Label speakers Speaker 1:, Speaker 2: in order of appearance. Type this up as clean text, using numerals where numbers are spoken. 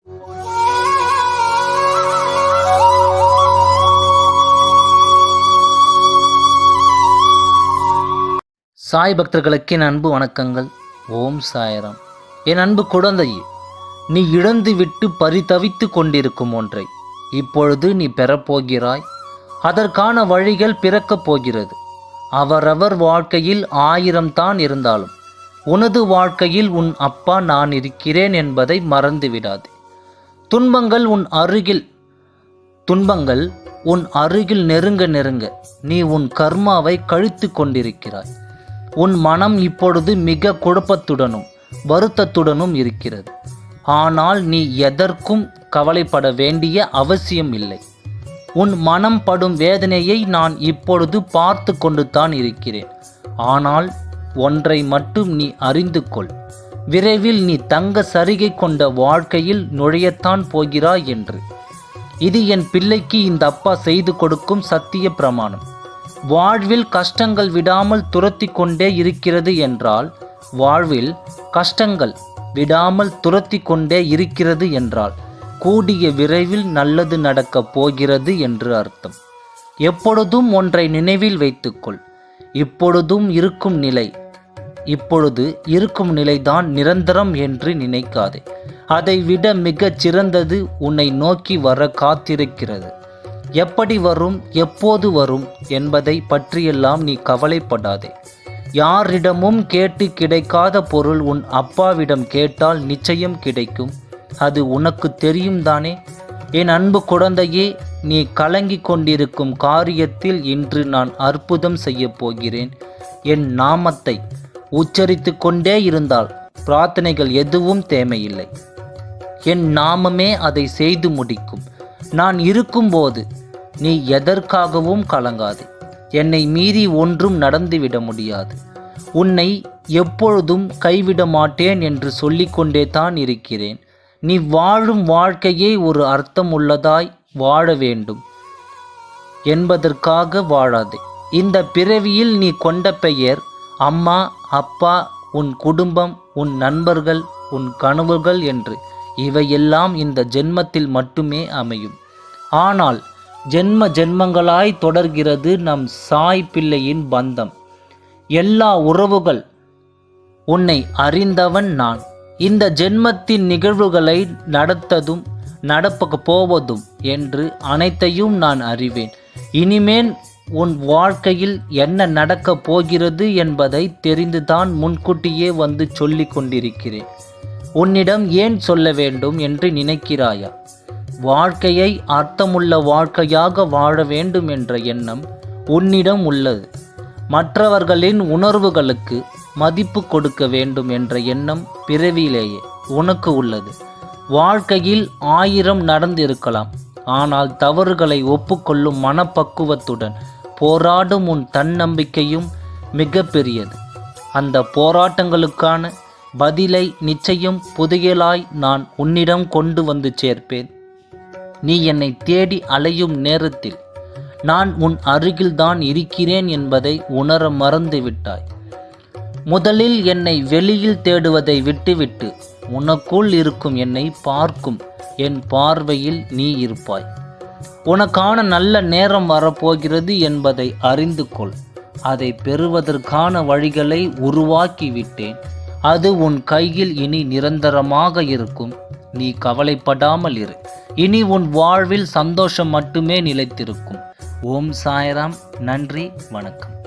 Speaker 1: சாய் பக்தர்களுக்கு என் அன்பு வணக்கங்கள். ஓம் சாய்ராம். என் அன்பு குழந்தையே, நீ இழந்துவிட்டு பரிதவித்து கொண்டிருக்கும் ஒன்றை இப்பொழுது நீ பெறப்போகிறாய். அதற்கான வழிகள் பிறக்கப் போகிறது. அவரவர் வாழ்க்கையில் 1000 தான் இருந்தாலும் உனது வாழ்க்கையில் உன் அப்பா நான் இருக்கிறேன் என்பதை மறந்து விடாதே. துன்பங்கள் உன் அருகில் நெருங்க நெருங்க நீ உன் கர்மாவை கழித்து கொண்டிருக்கிறாய். உன் மனம் இப்பொழுது மிக குழப்பத்துடனும் வருத்தத்துடனும் இருக்கிறது. ஆனால் நீ எதற்கும் கவலைப்பட வேண்டிய அவசியம் இல்லை. உன் மனம் படும் வேதனையை நான் இப்பொழுது பார்த்து கொண்டு தான் இருக்கிறேன். ஆனால் ஒன்றை மட்டும் நீ அறிந்து கொள். விரைவில் நீ தங்க சரிகை கொண்ட வாழ்க்கையில் நுழையத்தான் போகிறாய் என்று. இது என் பிள்ளைக்கு இந்த அப்பா செய்து கொடுக்கும் சத்திய பிரமாணம். வாழ்வில் கஷ்டங்கள் விடாமல் துரத்தி கொண்டே இருக்கிறது என்றால், கூடிய விரைவில் நல்லது நடக்கப் போகிறது என்று அர்த்தம். எப்பொழுதும் ஒன்றை நினைவில் வைத்துக்கொள். இப்பொழுது இருக்கும் நிலைதான் நிரந்தரம் என்று நினைக்காதே. அதைவிட மிகச் சிறந்தது உன்னை நோக்கி வர காத்திருக்கிறது. எப்படி வரும், எப்போது வரும் என்பதை பற்றியெல்லாம் நீ கவலைப்படாதே. யாரிடமும் கேட்டு கிடைக்காத பொருள் உன் அப்பாவிடம் கேட்டால் நிச்சயம் கிடைக்கும். அது உனக்கு தெரியும் தானே? என் அன்பு குழந்தையே, நீ கலங்கி கொண்டிருக்கும் காரியத்தில் இன்று நான் அற்புதம் செய்ய போகிறேன். என் நாமத்தை உச்சரித்து கொண்டே இருந்தால் பிரார்த்தனைகள் எதுவும் தேவையில்லை. என் நாமமே அதை செய்து முடிக்கும். நான் இருக்கும்போது நீ எதற்காகவும் கலங்காது. என்னை மீறி ஒன்றும் நடந்துவிட முடியாது. உன்னை எப்பொழுதும் கைவிட மாட்டேன் என்று சொல்லிக்கொண்டே தான் இருக்கிறேன். நீ வாழும் வாழ்க்கையே ஒரு அர்த்தம் உள்ளதாய் வாழ வேண்டும் என்பதற்காக வாழாதே. இந்த பிறவியில் நீ கொண்ட பெயர், அம்மா, அப்பா, உன் குடும்பம், உன் நண்பர்கள், உன் கனவுகள் என்று இவையெல்லாம் இந்த ஜென்மத்தில் மட்டுமே அமையும். ஆனால் ஜென்மங்களாய் தொடர்கிறது நம் சாய் பிள்ளையின் பந்தம். எல்லா உறவுகள் உன்னை அறிந்தவன் நான். இந்த ஜென்மத்தின் நிகழ்வுகளை நடப்ப போவதும் என்று அனைத்தையும் நான் அறிவேன். இனிமேல் உன் வாழ்க்கையில் என்ன நடக்கப் போகிறது என்பதை தெரிந்துதான் முன்கூட்டியே வந்து சொல்லிக் கொண்டிருக்கிறேன். உன்னிடம் ஏன் சொல்ல வேண்டும் என்று நினைக்கிறாயா? வாழ்க்கையை அர்த்தமுள்ள வாழ்க்கையாக வாழ வேண்டும் என்ற எண்ணம் உன்னிடம் உள்ளது. மற்றவர்களின் உணர்வுகளுக்கு மதிப்பு கொடுக்க வேண்டும் என்ற எண்ணம் பிறவியிலேயே உனக்கு உள்ளது. வாழ்க்கையில் 1000 நடந்திருக்கலாம். ஆனால் தவறுகளை ஒப்புக்கொள்ளும் மனப்பக்குவத்துடன் போராடும் உன் தன்னம்பிக்கையும் மிக பெரியது. அந்த போராட்டங்களுக்கான பதிலை நிச்சயம் புதையலாய் நான் உன்னிடம் கொண்டு வந்து சேர்ப்பேன். நீ என்னை தேடி அலையும் நேரத்தில் நான் உன் அருகில்தான் இருக்கிறேன் என்பதை உணர மறந்து விட்டாய். முதலில் என்னை வெளியில் தேடுவதை விட்டுவிட்டு உனக்குள் இருக்கும் என்னை பார்க்கும் என் பார்வையில் நீ இருப்பாய். உனக்கான நல்ல நேரம் வரப்போகிறது என்பதை அறிந்து கொள். அதை பெறுவதற்கான வழிகளை உருவாக்கிவிட்டேன். அது உன் கையில் இனி நிரந்தரமாக இருக்கும். நீ கவலைப்படாமல் இரு. இனி உன் வாழ்வில் சந்தோஷம் மட்டுமே நிலைத்திருக்கும். ஓம் சாய்ராம். நன்றி, வணக்கம்.